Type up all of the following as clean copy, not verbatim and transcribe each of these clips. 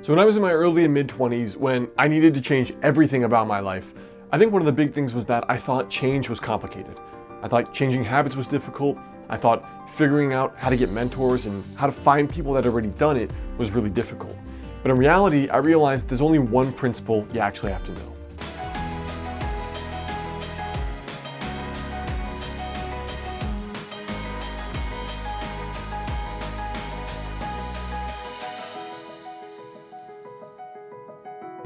So when I was in my early and mid 20s, when I needed to change everything about my life, I think one of the big things was that I thought change was complicated. I thought changing habits was difficult. I thought figuring out how to get mentors and how to find people that had already done it was really difficult. But in reality, I realized there's only one principle you actually have to know.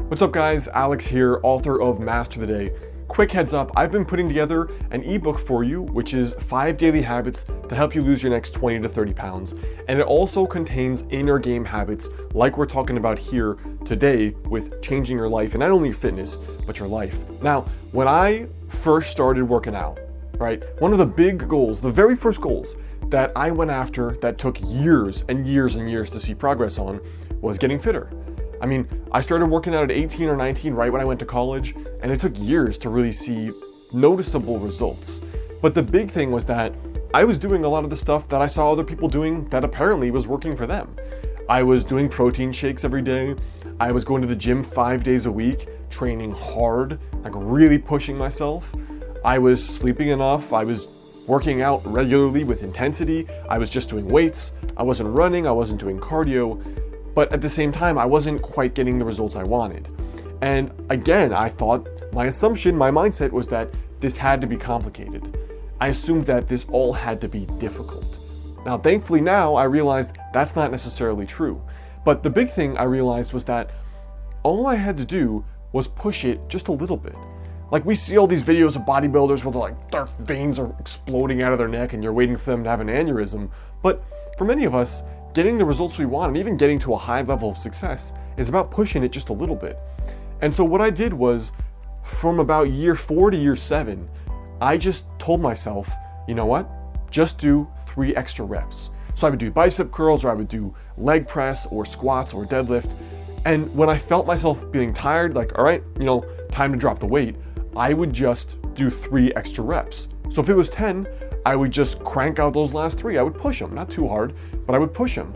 What's up guys, Alex here, author of Master the Day. Quick heads up, I've been putting together an ebook for you, which is 5 daily habits to help you lose your next 20 to 30 pounds. And it also contains inner game habits like we're talking about here today with changing your life, and not only your fitness, but your life. Now, when I first started working out, right, one of the big goals, the very first goals that I went after that took years and years and years to see progress on was getting fitter. I mean, I started working out at 18 or 19 right when I went to college, and it took years to really see noticeable results. But the big thing was that I was doing a lot of the stuff that I saw other people doing that apparently was working for them. I was doing protein shakes every day. I was going to the gym 5 days a week, training hard, like really pushing myself. I was sleeping enough. I was working out regularly with intensity. I was just doing weights. I wasn't running. I wasn't doing cardio. But at the same time, I wasn't quite getting the results I wanted. And again, I thought, my assumption, my mindset was that this had to be complicated. I assumed that this all had to be difficult. Now, thankfully now, I realized that's not necessarily true. But the big thing I realized was that all I had to do was push it just a little bit. Like we see all these videos of bodybuilders where their veins are exploding out of their neck and you're waiting for them to have an aneurysm. But for many of us, getting the results we want and even getting to a high level of success is about pushing it just a little bit. And so what I did was, from about year 4 to year 7, I just told myself, you know what? Just do 3 extra reps. So I would do bicep curls, or I would do leg press or squats or deadlift. And when I felt myself being tired, like, all right, time to drop the weight, I would just do 3 extra reps. So if it was 10, I would just crank out those last 3. I would push them, not too hard, but I would push them.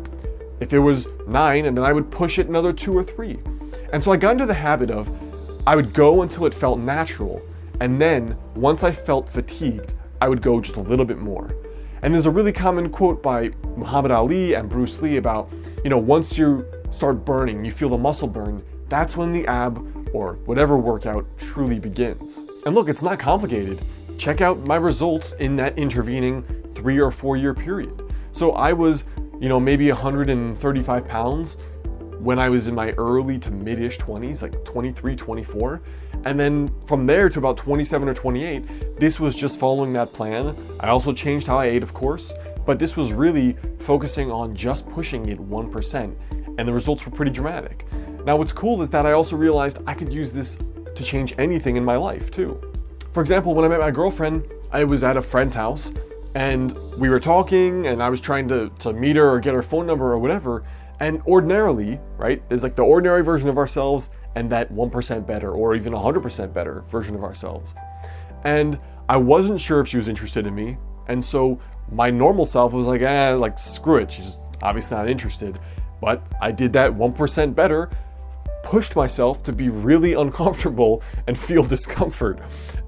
If it was 9, and then I would push it another 2 or 3. And so I got into the habit of, I would go until it felt natural, and then once I felt fatigued, I would go just a little bit more. And there's a really common quote by Muhammad Ali and Bruce Lee about, once you start burning, you feel the muscle burn, that's when the ab or whatever workout truly begins. And look, it's not complicated. Check out my results in that intervening 3 or 4 year period. So I was, maybe 135 pounds when I was in my early to mid-ish 20s, like 23, 24. And then from there to about 27 or 28, this was just following that plan. I also changed how I ate, of course, but this was really focusing on just pushing it 1%. And the results were pretty dramatic. Now what's cool is that I also realized I could use this to change anything in my life too. For example, when I met my girlfriend, I was at a friend's house and we were talking and I was trying to meet her or get her phone number or whatever. And ordinarily, right, there's like the ordinary version of ourselves and that 1% better or even 100% better version of ourselves. And I wasn't sure if she was interested in me. And so my normal self was like, screw it. She's obviously not interested. But I did that 1% better, pushed myself to be really uncomfortable and feel discomfort.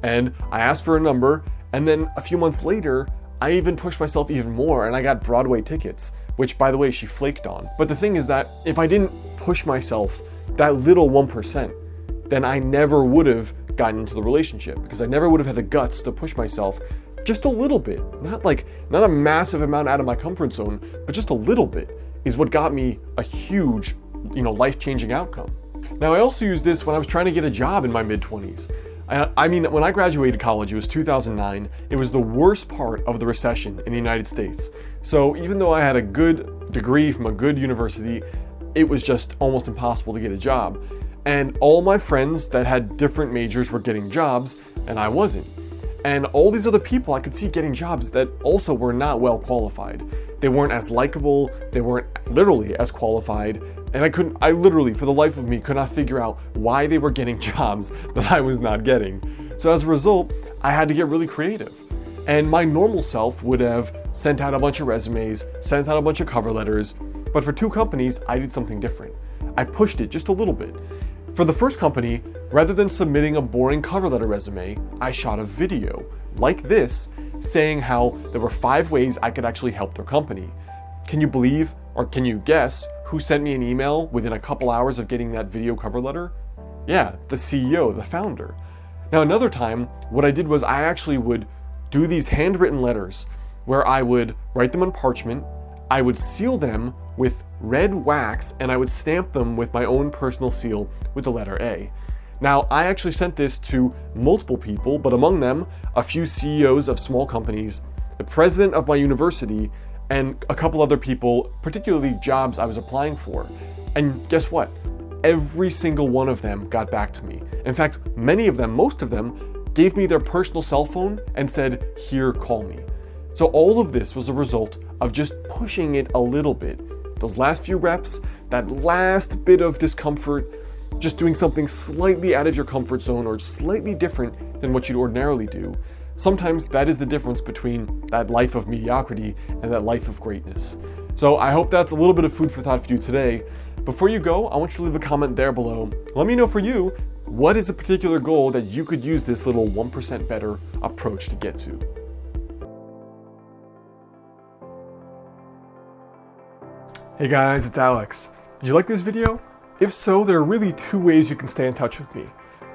And I asked for a number, and then a few months later, I even pushed myself even more and I got Broadway tickets, which by the way, she flaked on. But the thing is that if I didn't push myself that little 1%, then I never would have gotten into the relationship because I never would have had the guts to push myself just a little bit. Not a massive amount out of my comfort zone, but just a little bit is what got me a huge, life-changing outcome. Now, I also used this when I was trying to get a job in my mid-20s. I mean, when I graduated college, it was 2009. It was the worst part of the recession in the United States. So even though I had a good degree from a good university, it was just almost impossible to get a job. And all my friends that had different majors were getting jobs, and I wasn't. And all these other people I could see getting jobs that also were not well qualified. They weren't as likable, they weren't literally as qualified, and I literally, for the life of me, could not figure out why they were getting jobs that I was not getting. So as a result, I had to get really creative. And my normal self would have sent out a bunch of resumes, sent out a bunch of cover letters, but for 2 companies, I did something different. I pushed it just a little bit. For the first company, rather than submitting a boring cover letter resume, I shot a video like this saying how there were 5 ways I could actually help their company. Can you believe, or can you guess, who sent me an email within a couple hours of getting that video cover letter? Yeah, the CEO, the founder. Now another time, what I did was I actually would do these handwritten letters where I would write them on parchment, I would seal them with red wax, and I would stamp them with my own personal seal with the letter A. Now, I actually sent this to multiple people, but among them, a few CEOs of small companies, the president of my university, and a couple other people, particularly jobs I was applying for. And guess what? Every single one of them got back to me. In fact, many of them, most of them, gave me their personal cell phone and said, "Here, call me." So all of this was a result of just pushing it a little bit. Those last few reps, that last bit of discomfort, just doing something slightly out of your comfort zone or slightly different than what you'd ordinarily do. Sometimes that is the difference between that life of mediocrity and that life of greatness. So I hope that's a little bit of food for thought for you today. Before you go, I want you to leave a comment there below. Let me know for you, what is a particular goal that you could use this little 1% better approach to get to? Hey guys, it's Alex. Did you like this video? If so, there are really 2 ways you can stay in touch with me.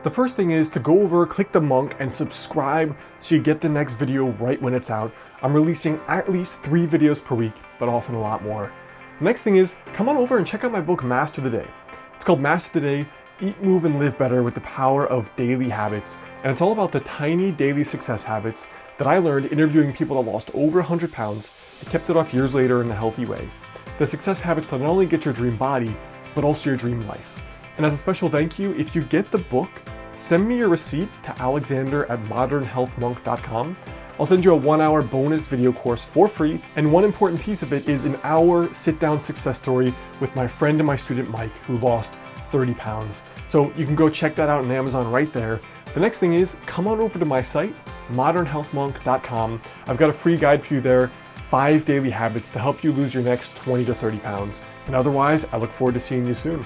The first thing is to go over, click the monk, and subscribe so you get the next video right when it's out. I'm releasing at least 3 videos per week, but often a lot more. The next thing is, come on over and check out my book, Master the Day. It's called Master the Day, Eat, Move, and Live Better with the Power of Daily Habits. And it's all about the tiny daily success habits that I learned interviewing people that lost over 100 pounds and kept it off years later in a healthy way. The success habits that not only get your dream body, but also your dream life. And as a special thank you, if you get the book, send me your receipt to alexander@modernhealthmonk.com. I'll send you a 1-hour bonus video course for free, and one important piece of it is an hour sit-down success story with my friend and my student Mike, who lost 30 pounds. So you can go check that out on Amazon right there. The next thing is, come on over to my site, modernhealthmonk.com. I've got a free guide for you there, 5 daily habits to help you lose your next 20 to 30 pounds. And otherwise, I look forward to seeing you soon.